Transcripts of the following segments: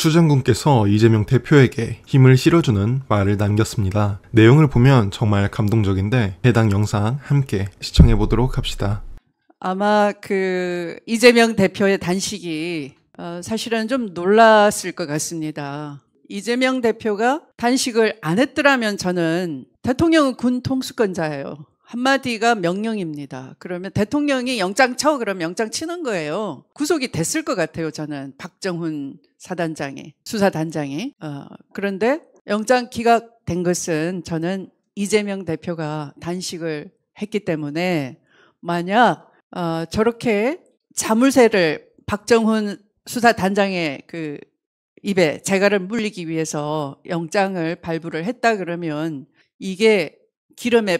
추 장군께서 이재명 대표에게 힘을 실어주는 말을 남겼습니다. 내용을 보면 정말 감동적인데 해당 영상 함께 시청해 보도록 합시다. 아마 이재명 대표의 단식이 사실은 좀 놀랐을 것 같습니다. 이재명 대표가 단식을 안 했더라면 저는 대통령은 군 통수권자예요. 한마디가 명령입니다. 그러면 대통령이 영장 쳐 그러면 영장 치는 거예요. 구속이 됐을 것 같아요. 저는 박정훈 사단장이 수사단장이 그런데 영장 기각된 것은 저는 이재명 대표가 단식을 했기 때문에 만약 저렇게 자물쇠를 박정훈 수사단장의 입에 재갈을 물리기 위해서 영장을 발부를 했다 그러면 이게 기름에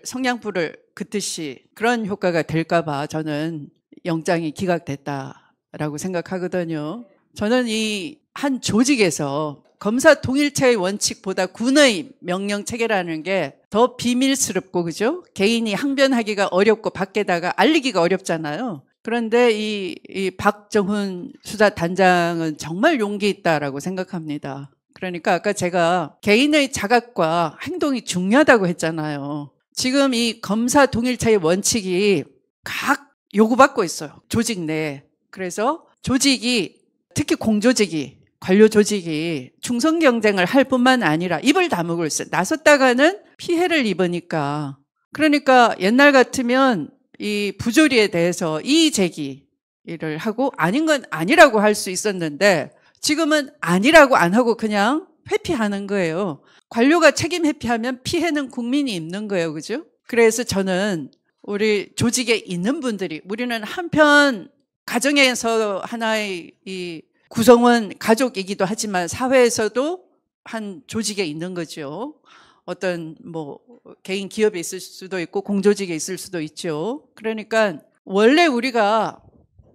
성냥불을 긋듯이 그런 효과가 될까 봐 저는 영장이 기각됐다라고 생각하거든요. 저는 이 한 조직에서 검사 동일체의 원칙보다 군의 명령 체계라는 게 더 비밀스럽고 그죠? 개인이 항변하기가 어렵고 밖에다가 알리기가 어렵잖아요. 그런데 이 박정훈 수사단장은 정말 용기 있다라고 생각합니다. 그러니까 아까 제가 개인의 자각과 행동이 중요하다고 했잖아요. 지금 이 검사 동일체의 원칙이 각 요구받고 있어요. 조직 내에. 그래서 조직이 특히 공조직이 관료 조직이 충성 경쟁을 할 뿐만 아니라 입을 다물고 있어요. 나섰다가는 피해를 입으니까. 그러니까 옛날 같으면 이 부조리에 대해서 이의 제기를 하고 아닌 건 아니라고 할 수 있었는데 지금은 아니라고 안 하고 그냥 회피하는 거예요. 관료가 책임 회피하면 피해는 국민이 입는 거예요. 그죠? 그래서 저는 우리 조직에 있는 분들이 우리는 한편 가정에서 하나의 이 구성원 가족이기도 하지만 사회에서도 한 조직에 있는 거죠. 어떤 개인 기업에 있을 수도 있고 공조직에 있을 수도 있죠. 그러니까 원래 우리가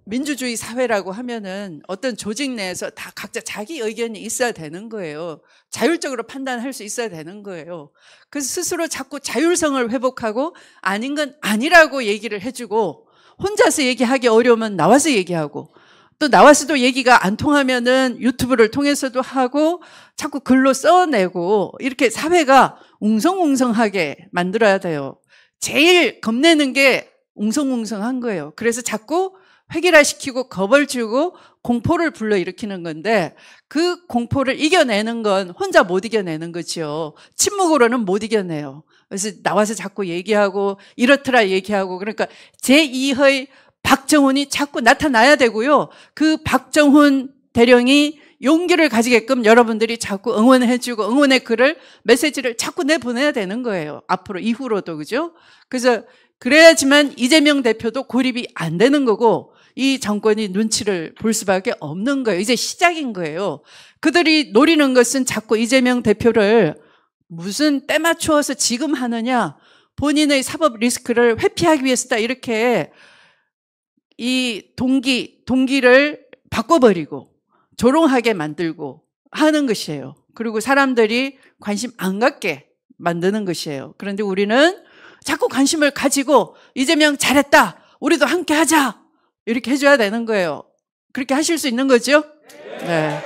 민주주의 사회라고 하면은 어떤 조직 내에서 다 각자 자기 의견이 있어야 되는 거예요. 자율적으로 판단할 수 있어야 되는 거예요. 그래서 스스로 자꾸 자율성을 회복하고 아닌 건 아니라고 얘기를 해주고 혼자서 얘기하기 어려우면 나와서 얘기하고 또 나와서도 얘기가 안 통하면은 유튜브를 통해서도 하고 자꾸 글로 써내고 이렇게 사회가 웅성웅성하게 만들어야 돼요. 제일 겁내는 게 웅성웅성한 거예요. 그래서 자꾸 획일화시키고 겁을 주고 공포를 불러일으키는 건데 그 공포를 이겨내는 건 혼자 못 이겨내는 거죠. 침묵으로는 못 이겨내요. 그래서 나와서 자꾸 얘기하고 이렇더라 얘기하고 그러니까 제2의 박정훈이 자꾸 나타나야 되고요. 그 박정훈 대령이 용기를 가지게끔 여러분들이 자꾸 응원해주고 응원의 글을 메시지를 자꾸 내보내야 되는 거예요. 앞으로 이후로도 그죠? 그래서 그래야지만 이재명 대표도 고립이 안 되는 거고 이 정권이 눈치를 볼 수밖에 없는 거예요. 이제 시작인 거예요. 그들이 노리는 것은 자꾸 이재명 대표를 무슨 때 맞추어서 지금 하느냐 본인의 사법 리스크를 회피하기 위해서다 이렇게 이 동기를 바꿔버리고 조롱하게 만들고 하는 것이에요. 그리고 사람들이 관심 안 갖게 만드는 것이에요. 그런데 우리는 자꾸 관심을 가지고 이재명 잘했다. 우리도 함께 하자. 이렇게 해줘야 되는 거예요. 그렇게 하실 수 있는 거죠? 네.